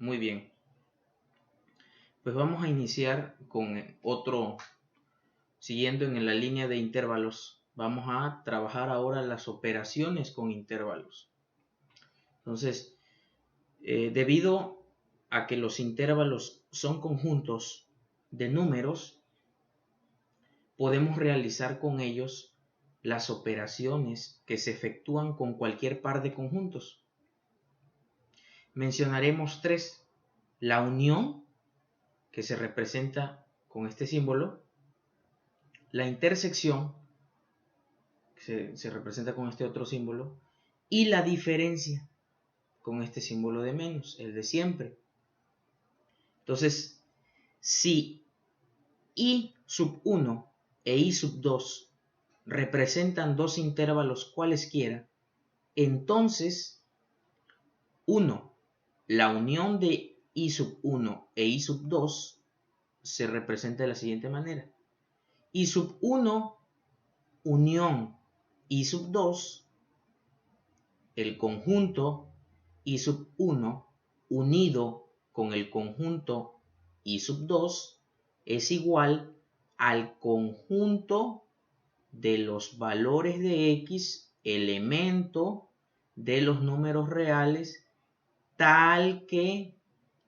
Muy bien. Pues vamos a iniciar con otro, siguiendo en la línea de intervalos. Vamos a trabajar ahora las operaciones con intervalos. Entonces, debido a que los intervalos son conjuntos de números, podemos realizar con ellos las operaciones que se efectúan con cualquier par de conjuntos. Mencionaremos tres: la unión, que se representa con este símbolo; la intersección, que se representa con este otro símbolo; y la diferencia, con este símbolo de menos, el de siempre. Entonces, si I sub 1 e I sub 2 representan dos intervalos cualesquiera, entonces 1, la unión de I sub 1 e I sub 2 se representa de la siguiente manera: I sub 1 unión I sub 2, el conjunto I sub 1 unido con el conjunto I sub 2 es igual al conjunto de los valores de X, elemento de los números reales, tal que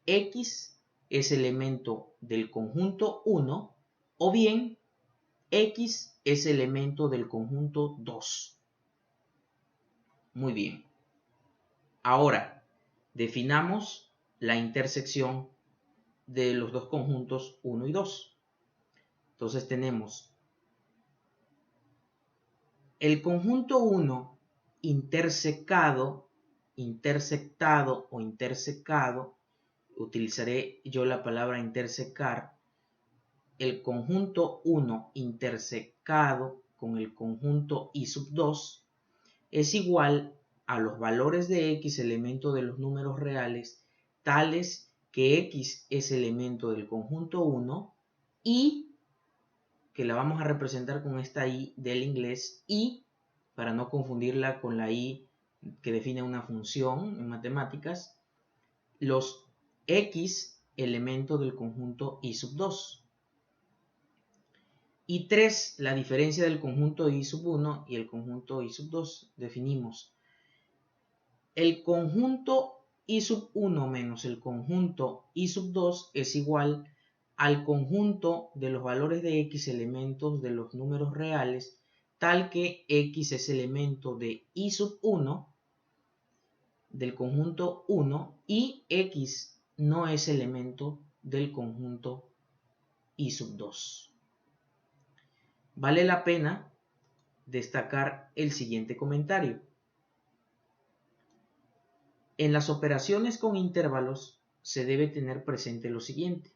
X es elemento del conjunto 1 o bien X es elemento del conjunto 2. Muy bien. Ahora, definamos la intersección de los dos conjuntos 1 y 2. Entonces tenemos el conjunto 1 intersectado o intersecado. Utilizaré yo la palabra intersecar. El conjunto 1 intersecado con el conjunto I sub 2 es igual a los valores de X, elemento de los números reales, tales que X es elemento del conjunto 1 y que la vamos a representar con esta I del inglés, y para no confundirla con la I que define una función en matemáticas, los X elementos del conjunto I sub 2. Y 3, la diferencia del conjunto I sub 1 y el conjunto I sub 2. Definimos el conjunto I sub 1 menos el conjunto I sub 2 es igual al conjunto de los valores de X, elementos de los números reales, tal que X es elemento de I sub 1 del conjunto 1 y X no es elemento del conjunto I sub 2. Vale la pena destacar el siguiente comentario. En las operaciones con intervalos se debe tener presente lo siguiente: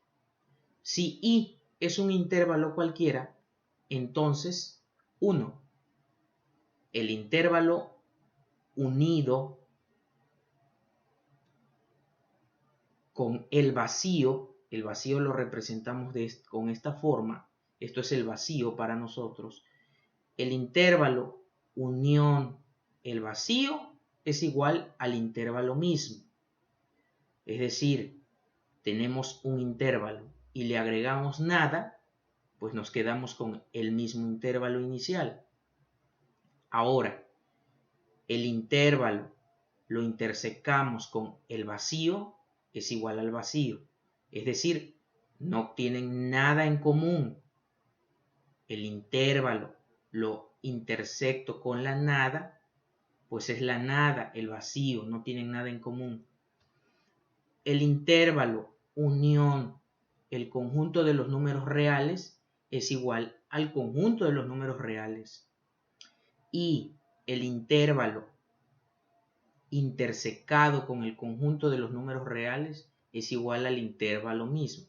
si I es un intervalo cualquiera, entonces 1, el intervalo unido con el vacío lo representamos con esta forma, esto es el vacío para nosotros, el intervalo unión el vacío es igual al intervalo mismo. Es decir, tenemos un intervalo y le agregamos nada, pues nos quedamos con el mismo intervalo inicial. Ahora, el intervalo lo intersecamos con el vacío, es igual al vacío. Es decir, no tienen nada en común. El intervalo lo intersecto con la nada, pues es la nada, el vacío, no tienen nada en común. El intervalo unión el conjunto de los números reales es igual al conjunto de los números reales. Y el intervalo intersecado con el conjunto de los números reales es igual al intervalo mismo.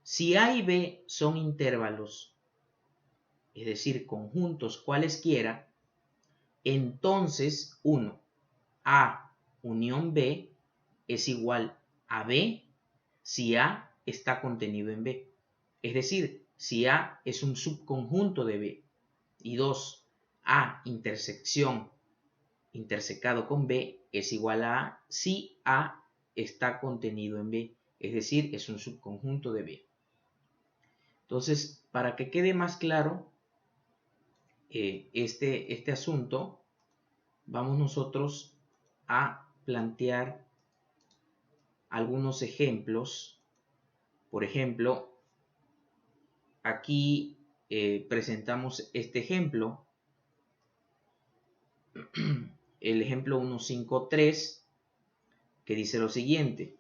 Si A y B son intervalos, es decir, conjuntos cualesquiera, entonces 1, A unión B es igual a B si A está contenido en B. Es decir, si A es un subconjunto de B. Y 2, A intersecado con B es igual a A si A está contenido en B, es decir, es un subconjunto de B. Entonces, para que quede más claro este asunto, vamos nosotros a plantear algunos ejemplos. Por ejemplo, aquí presentamos este ejemplo, el ejemplo 153, que dice lo siguiente: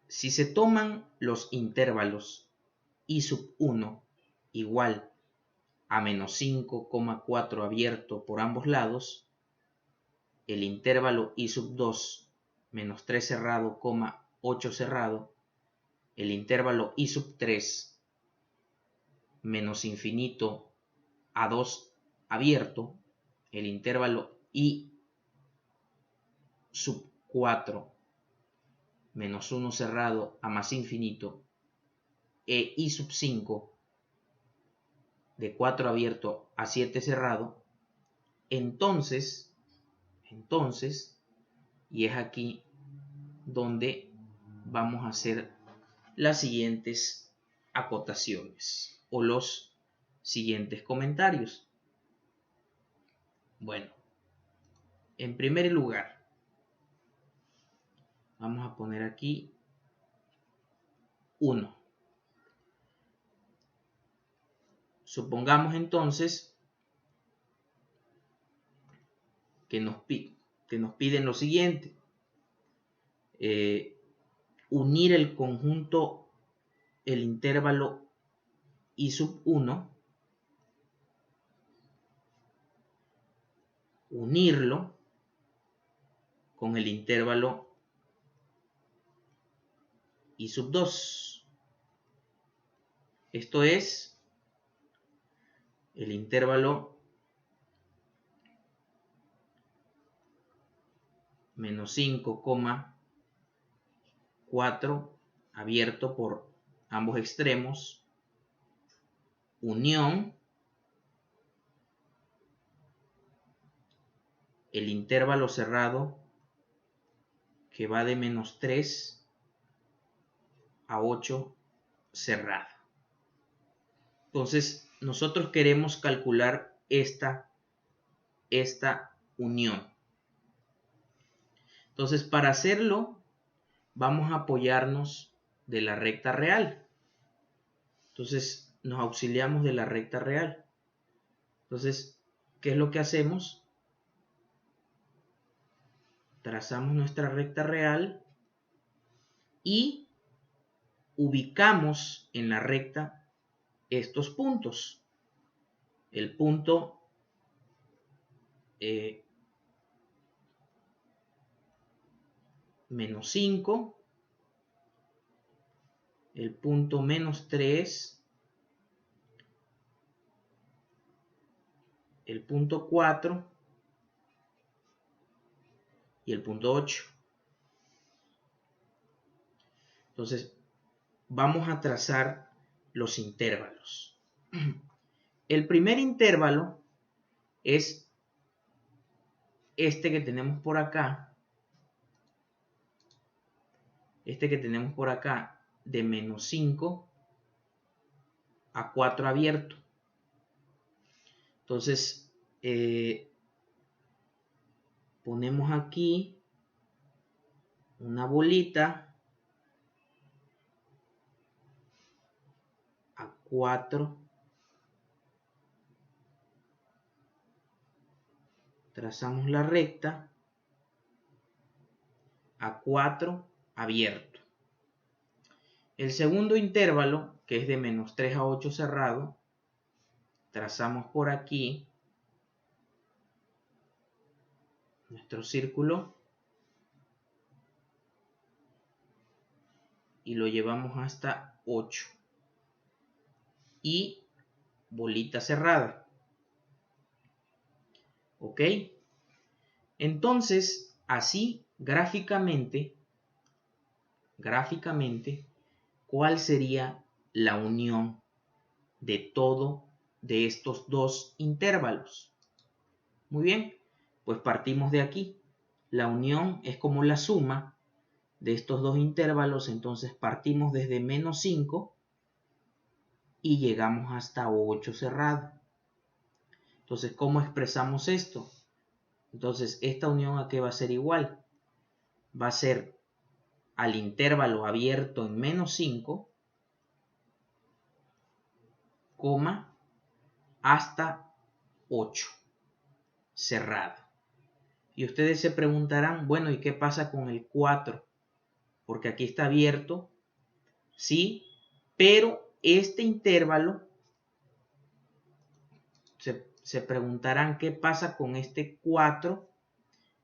si se toman los intervalos i sub 1 igual a menos 5,4 abierto por ambos lados, el intervalo i sub 2 menos 3 cerrado, 8 cerrado, el intervalo i sub 3 menos infinito a 2 abierto, el intervalo i sub 4 menos 1 cerrado a más infinito, e i sub 5 de 4 abierto a 7 cerrado, entonces, y es aquí donde vamos a hacer las siguientes acotaciones o los siguientes comentarios. Bueno, en primer lugar, vamos a poner aquí 1. Supongamos entonces que nos piden lo siguiente: unir el conjunto, el intervalo i sub 1, unirlo con el intervalo i sub 2. Esto es el intervalo menos 5,4 abierto por ambos extremos, unión el intervalo cerrado que va de menos 3 a 8 cerrado. Entonces, nosotros queremos calcular esta unión. Entonces, para hacerlo, vamos a apoyarnos de la recta real. Entonces, nos auxiliamos de la recta real. Entonces, ¿qué es lo que hacemos? Trazamos nuestra recta real y ubicamos en la recta estos puntos. El punto menos 5, el punto menos 3, el punto 4 y el punto 8. Entonces, vamos a trazar los intervalos. El primer intervalo es este que tenemos por acá. De menos 5 a 4 abierto. Entonces, ponemos aquí una bolita a 4, trazamos la recta a 4 abierto. El segundo intervalo, que es de menos 3 a 8 cerrado, trazamos por aquí nuestro círculo y lo llevamos hasta 8 y bolita cerrada. ¿Ok? Entonces, así gráficamente, ¿cuál sería la unión de estos dos intervalos? Muy bien, pues partimos de aquí. la unión es como la suma de estos dos intervalos, entonces partimos desde menos 5 y llegamos hasta 8 cerrado. Entonces, ¿cómo expresamos esto? Entonces, esta unión ¿a qué va a ser igual? Va a ser al intervalo abierto en menos 5, hasta 8 cerrado. Y ustedes se preguntarán, bueno, ¿y qué pasa con el 4? Porque aquí está abierto, sí, pero este intervalo, se preguntarán qué pasa con este 4,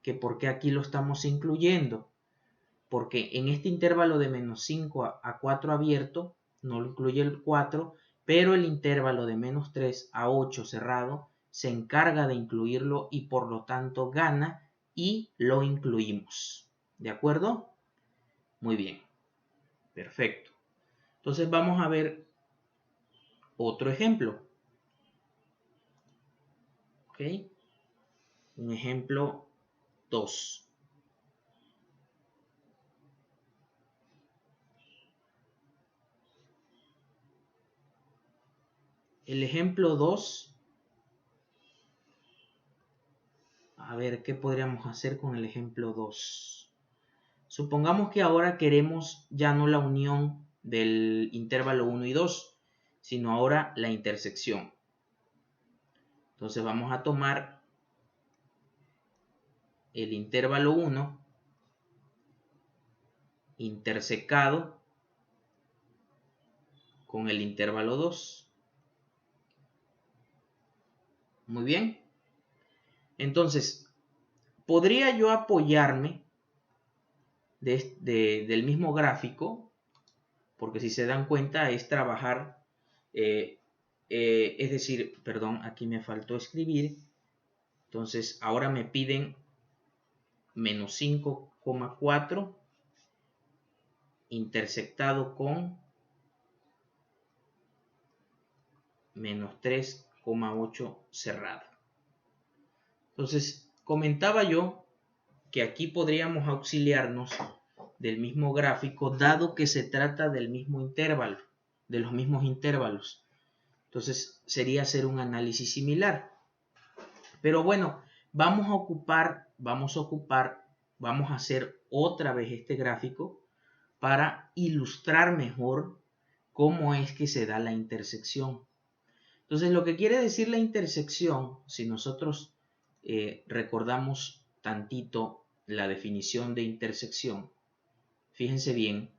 que por qué aquí lo estamos incluyendo. Porque en este intervalo de menos 5 a 4 abierto, no lo incluye el 4, pero el intervalo de menos 3 a 8 cerrado se encarga de incluirlo y por lo tanto gana y lo incluimos. ¿De acuerdo? Muy bien. Perfecto. Entonces vamos a ver otro ejemplo. ¿Ok? Un ejemplo 2. El ejemplo 2. A ver, ¿qué podríamos hacer con el ejemplo 2? Supongamos que ahora queremos ya no la unión del intervalo 1 y 2, sino ahora la intersección. Entonces vamos a tomar el intervalo 1 intersecado con el intervalo 2. Muy bien. Entonces, podría yo apoyarme del mismo gráfico, porque si se dan cuenta es trabajar, es decir, perdón, aquí me faltó escribir. Entonces, ahora me piden menos 5,4 intersectado con menos 3,8 cerrado. Entonces, comentaba yo que aquí podríamos auxiliarnos del mismo gráfico, dado que se trata del mismo intervalo, de los mismos intervalos. Entonces, sería hacer un análisis similar. Pero bueno, vamos a hacer otra vez este gráfico para ilustrar mejor cómo es que se da la intersección. Entonces, lo que quiere decir la intersección, si nosotros recordamos tantito la definición de intersección, fíjense bien,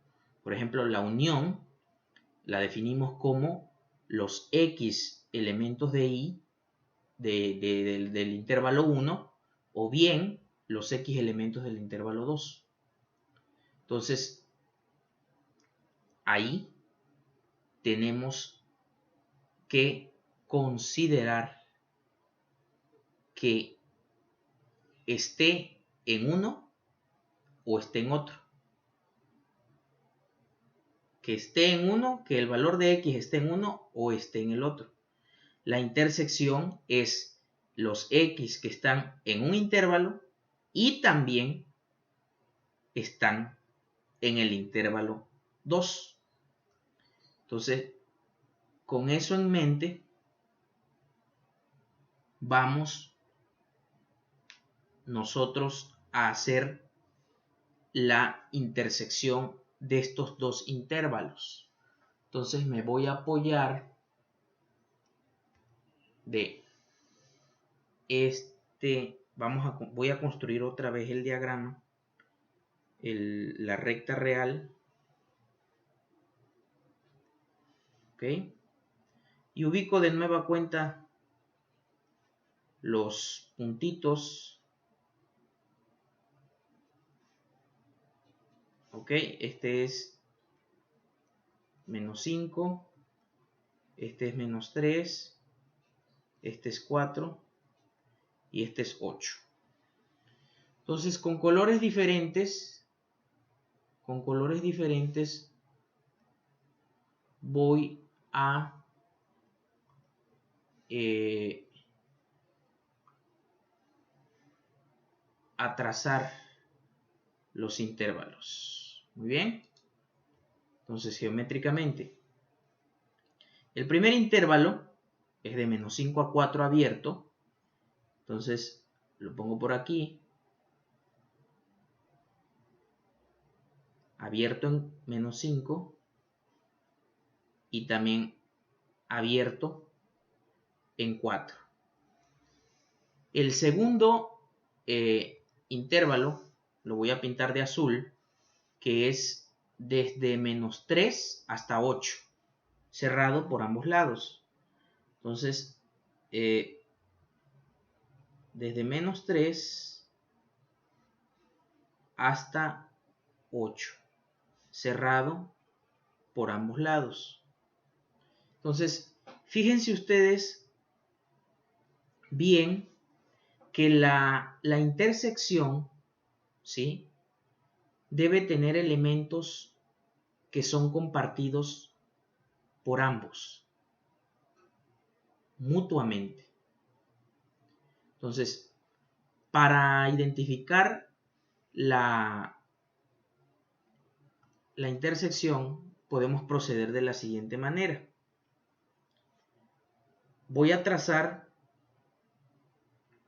por ejemplo, la unión la definimos como los X elementos de Y del intervalo 1 o bien los X elementos del intervalo 2. Entonces, ahí tenemos que considerar que esté en uno o esté en otro. Que esté en uno, que el valor de X esté en uno o esté en el otro. La intersección es los X que están en un intervalo y también están en el intervalo 2. Entonces, con eso en mente, vamos nosotros a hacer la intersección de estos dos intervalos. Entonces me voy a apoyar de voy a construir otra vez el diagrama, la recta real, ¿ok? Y ubico de nueva cuenta los puntitos, ¿ok? Este es menos 5, este es menos 3, este es 4 y este es 8. Entonces, con colores diferentes, voy a trazar los intervalos. Muy bien. Entonces, geométricamente, el primer intervalo es de menos 5 a 4 abierto. Entonces, lo pongo por aquí. Abierto en menos 5 y también abierto en 4. El segundo intervalo lo voy a pintar de azul, que es desde menos 3 hasta 8, cerrado por ambos lados. Entonces, desde menos 3 hasta 8, cerrado por ambos lados. Entonces, fíjense ustedes bien que la intersección, ¿sí?, debe tener elementos que son compartidos por ambos, mutuamente. Entonces, para identificar la intersección, podemos proceder de la siguiente manera. Voy a trazar,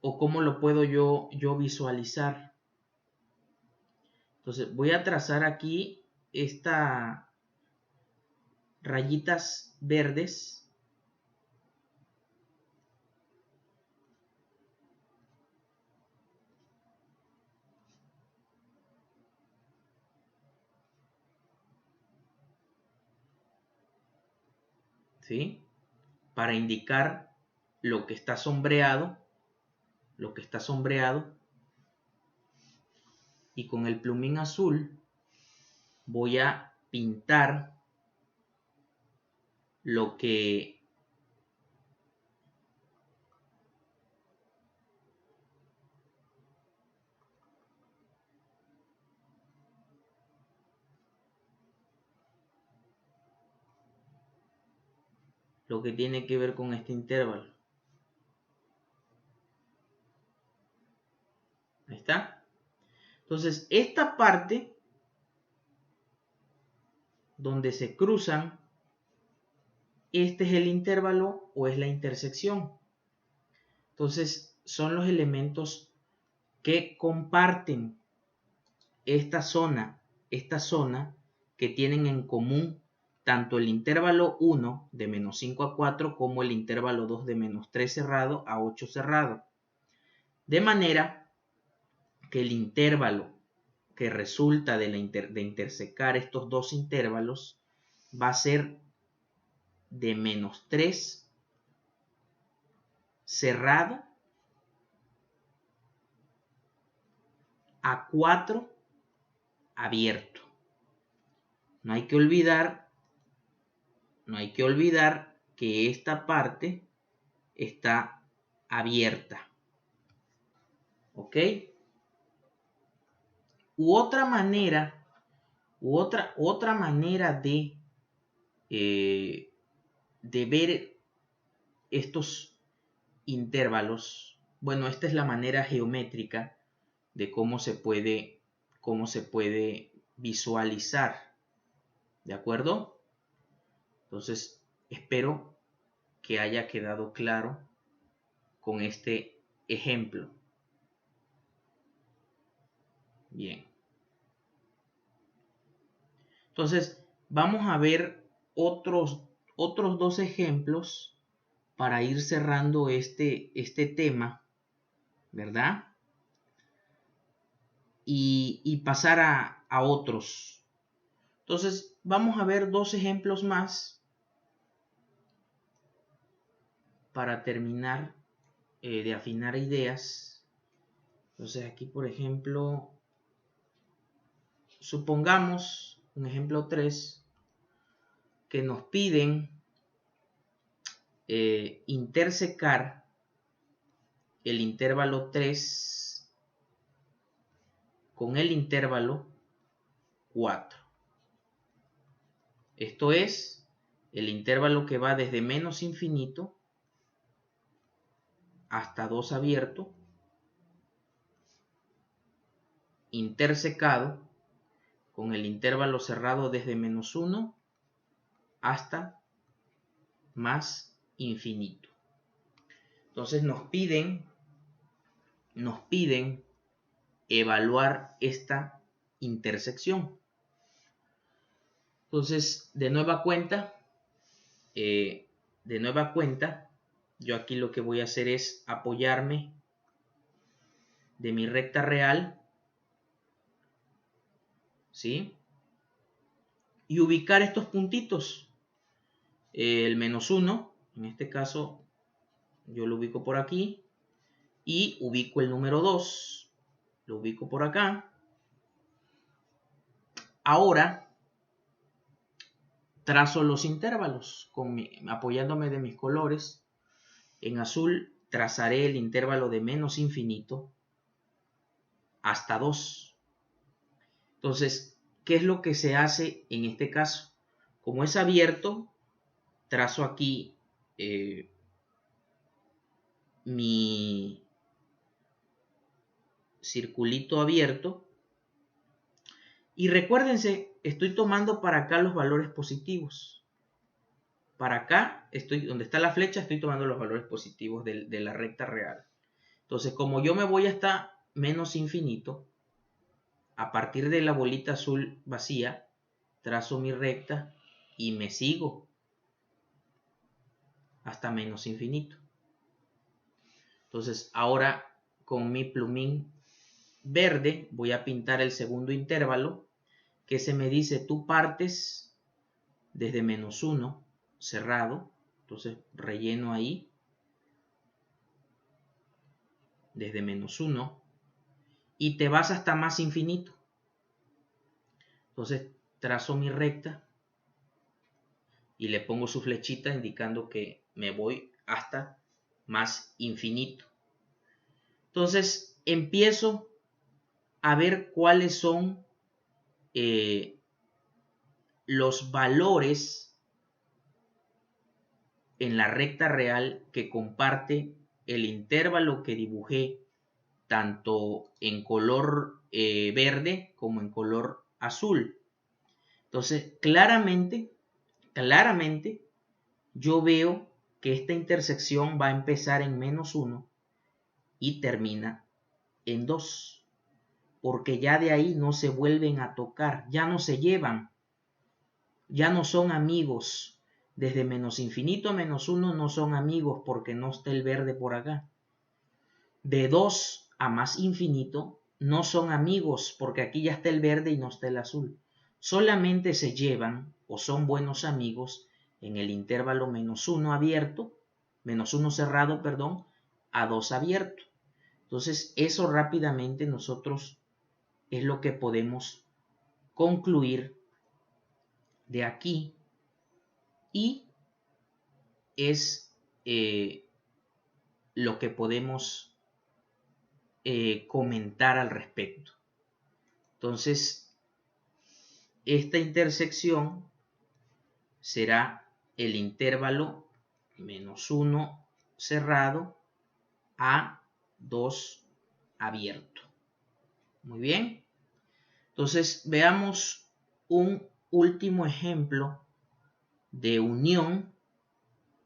o cómo lo puedo yo visualizar. Entonces, voy a trazar aquí estas rayitas verdes. ¿Sí? Para indicar lo que está sombreado, y con el plumín azul voy a pintar lo que tiene que ver con este intervalo. Ahí está. Entonces, esta parte donde se cruzan, este es el intervalo o es la intersección. Entonces, son los elementos que comparten esta zona que tienen en común tanto el intervalo 1 de menos 5 a 4 como el intervalo 2 de menos 3 cerrado a 8 cerrado. De manera que el intervalo que resulta de intersecar estos dos intervalos va a ser de menos 3 cerrado a 4 abierto. No hay que olvidar que esta parte está abierta. ¿Ok? Otra manera de ver estos intervalos, bueno, esta es la manera geométrica de cómo se puede visualizar. ¿De acuerdo? Entonces, espero que haya quedado claro con este ejemplo. Bien. Entonces, vamos a ver otros dos ejemplos para ir cerrando este tema, ¿verdad? Y pasar a otros. Entonces, vamos a ver dos ejemplos más para terminar de afinar ideas. Entonces, aquí, por ejemplo, supongamos, un ejemplo 3, que nos piden intersecar el intervalo 3 con el intervalo 4. Esto es el intervalo que va desde menos infinito hasta 2 abierto intersecado con el intervalo cerrado desde menos 1 hasta más infinito. Entonces nos piden evaluar esta intersección. Entonces, de nueva cuenta, yo aquí lo que voy a hacer es apoyarme de mi recta real, ¿sí? Y ubicar estos puntitos. El menos 1, en este caso, yo lo ubico por aquí. Y ubico el número 2, lo ubico por acá. Ahora trazo los intervalos apoyándome de mis colores. En azul trazaré el intervalo de menos infinito hasta 2. Entonces, ¿qué es lo que se hace en este caso? Como es abierto, trazo aquí mi circulito abierto. Y recuérdense, estoy tomando para acá los valores positivos. Para acá, donde está la flecha, estoy tomando los valores positivos de la recta real. Entonces, como yo me voy hasta menos infinito, a partir de la bolita azul vacía, trazo mi recta y me sigo hasta menos infinito. Entonces, ahora con mi plumín verde voy a pintar el segundo intervalo, que se me dice tú partes desde menos 1 cerrado. Entonces relleno ahí desde menos 1 y te vas hasta más infinito. Entonces trazo mi recta y le pongo su flechita indicando que me voy hasta más infinito. Entonces empiezo a ver cuáles son los valores en la recta real que comparte el intervalo que dibujé tanto en color verde como en color azul. Entonces, claramente, yo veo que esta intersección va a empezar en menos 1 y termina en 2. Porque ya de ahí no se vuelven a tocar, ya no se llevan, ya no son amigos. Desde menos infinito a menos 1 no son amigos porque no está el verde por acá. De 2 a más infinito no son amigos porque aquí ya está el verde y no está el azul. Solamente se llevan o son buenos amigos en el intervalo menos 1 abierto, menos 1 cerrado, perdón, a 2 abierto. Entonces eso rápidamente nosotros es lo que podemos concluir de aquí y es lo que podemos comentar al respecto. Entonces, esta intersección será el intervalo menos 1 cerrado a 2 abierto. Muy bien. Entonces, veamos un último ejemplo de unión,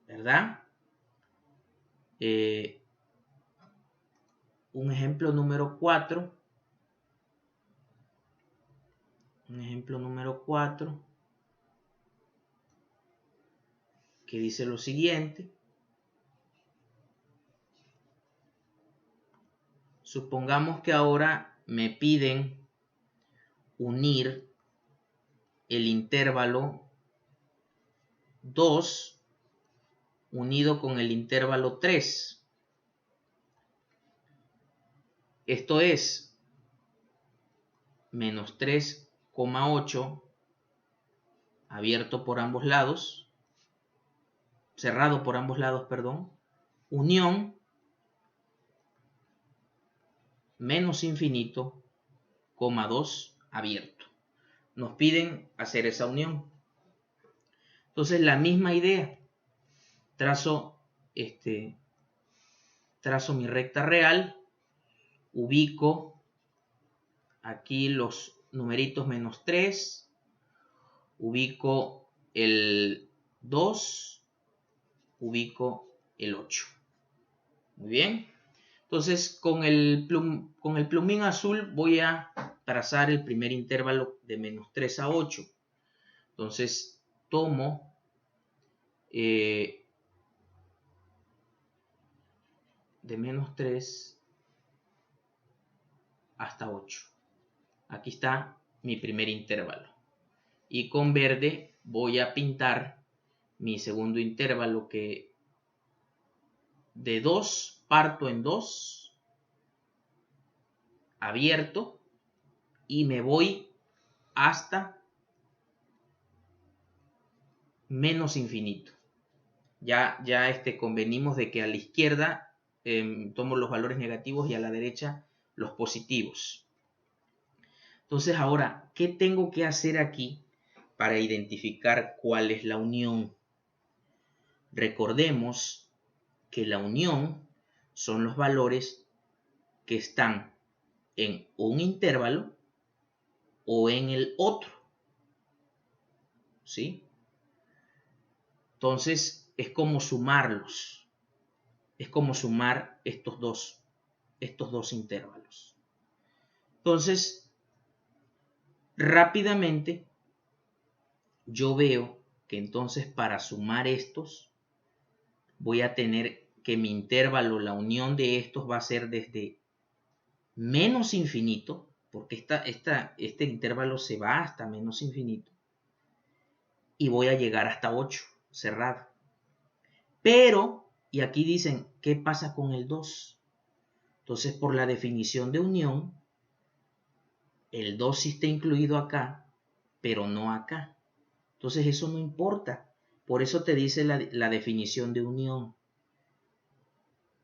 ¿verdad? Un ejemplo número 4. Un ejemplo número 4 que dice lo siguiente. Supongamos que ahora me piden unir el intervalo 2 unido con el intervalo 3. Esto es menos 3,8 abierto por ambos lados, cerrado por ambos lados, perdón, unión menos infinito, 2 abierto. Nos piden hacer esa unión. Entonces la misma idea, trazo mi recta real, ubico aquí los numeritos menos 3, ubico el 2, ubico el 8. Muy bien. Entonces con el plumín azul voy a trazar el primer intervalo de menos 3 a 8. Entonces tomo de menos 3 hasta 8. Aquí está mi primer intervalo. Y con verde voy a pintar mi segundo intervalo, que de 2 parto en 2, abierto, y me voy hasta menos infinito. Ya convenimos de que a la izquierda tomo los valores negativos y a la derecha los positivos. Entonces ahora, ¿qué tengo que hacer aquí para identificar cuál es la unión? Recordemos que la unión son los valores que están en un intervalo o en el otro. ¿Sí? Entonces es como sumarlos. Es como sumar estos dos intervalos. Entonces, rápidamente yo veo que entonces para sumar estos voy a tener que mi intervalo, la unión de estos va a ser desde menos infinito, porque este intervalo se va hasta menos infinito, y voy a llegar hasta 8, cerrado. Pero, y aquí dicen, ¿qué pasa con el 2? Entonces, por la definición de unión, el 2 sí está incluido acá, pero no acá. Entonces, eso no importa. Por eso te dice la definición de unión,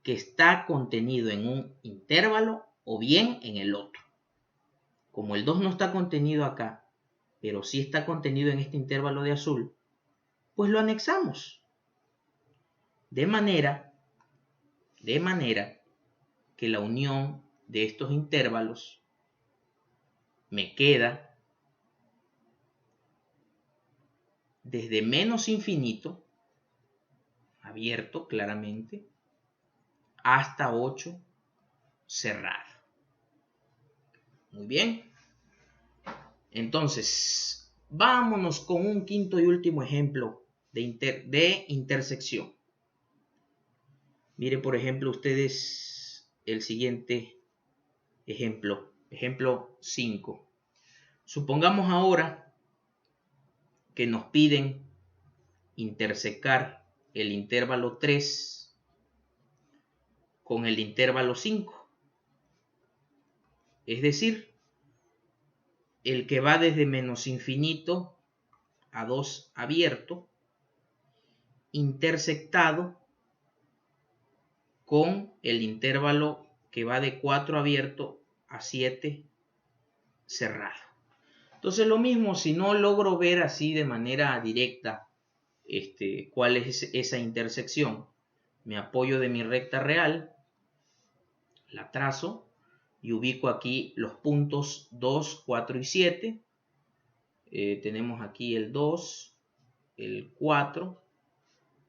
que está contenido en un intervalo o bien en el otro. Como el 2 no está contenido acá, pero sí está contenido en este intervalo de azul, pues lo anexamos. De manera que la unión de estos intervalos me queda desde menos infinito, abierto claramente, hasta 8, cerrado. Muy bien. Entonces, vámonos con un quinto y último ejemplo de intersección. Miren, por ejemplo, ustedes el siguiente ejemplo. Ejemplo 5. Supongamos ahora que nos piden intersecar el intervalo 3 con el intervalo 5. Es decir, el que va desde menos infinito a 2 abierto, intersectado con el intervalo que va de 4 abierto a 7 cerrado. Entonces lo mismo, si no logro ver así de manera directa cuál es esa intersección, me apoyo de mi recta real, la trazo y ubico aquí los puntos 2, 4 y 7. Tenemos aquí el 2, el 4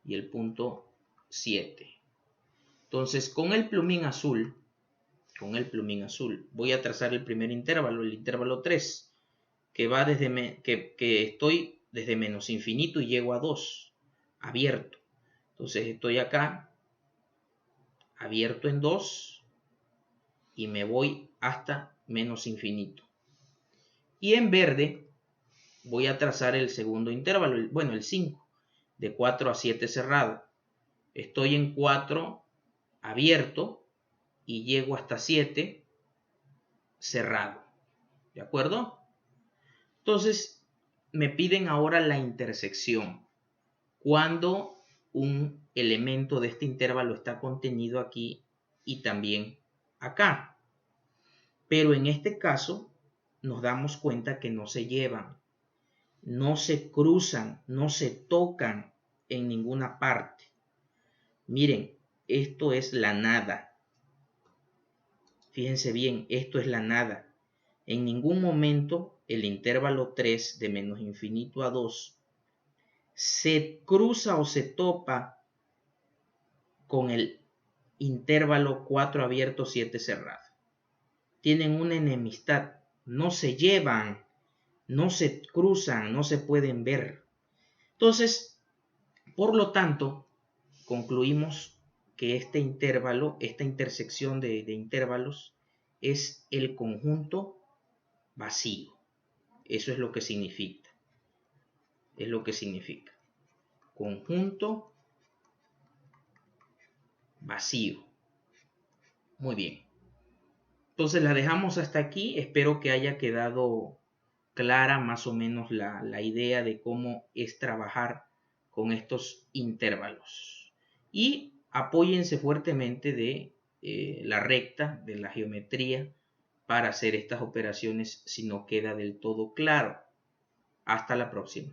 y el punto 7. Entonces con el plumín azul voy a trazar el primer intervalo, el intervalo 3, que va que estoy desde menos infinito y llego a 2, abierto. Entonces estoy acá, abierto en 2, y me voy hasta menos infinito. Y en verde voy a trazar el segundo intervalo, el 5, de 4 a 7 cerrado. Estoy en 4 abierto y llego hasta 7 cerrado. ¿De acuerdo? Entonces me piden ahora la intersección. Cuando un elemento de este intervalo está contenido aquí y también acá. Pero en este caso nos damos cuenta que no se llevan, no se cruzan, no se tocan en ninguna parte. Miren, esto es la nada. Fíjense bien, esto es la nada. En ningún momento el intervalo 3 de menos infinito a 2 se cruza o se topa con el intervalo 4 abierto, 7 cerrado. Tienen una enemistad, no se llevan, no se cruzan, no se pueden ver. Entonces, por lo tanto, concluimos que este intervalo, esta intersección de intervalos, es el conjunto vacío. Eso es lo que significa. Es lo que significa. Conjunto vacío. Muy bien. Entonces la dejamos hasta aquí. Espero que haya quedado clara más o menos la idea de cómo es trabajar con estos intervalos. Y apóyense fuertemente de la recta, de la geometría, para hacer estas operaciones si no queda del todo claro. Hasta la próxima.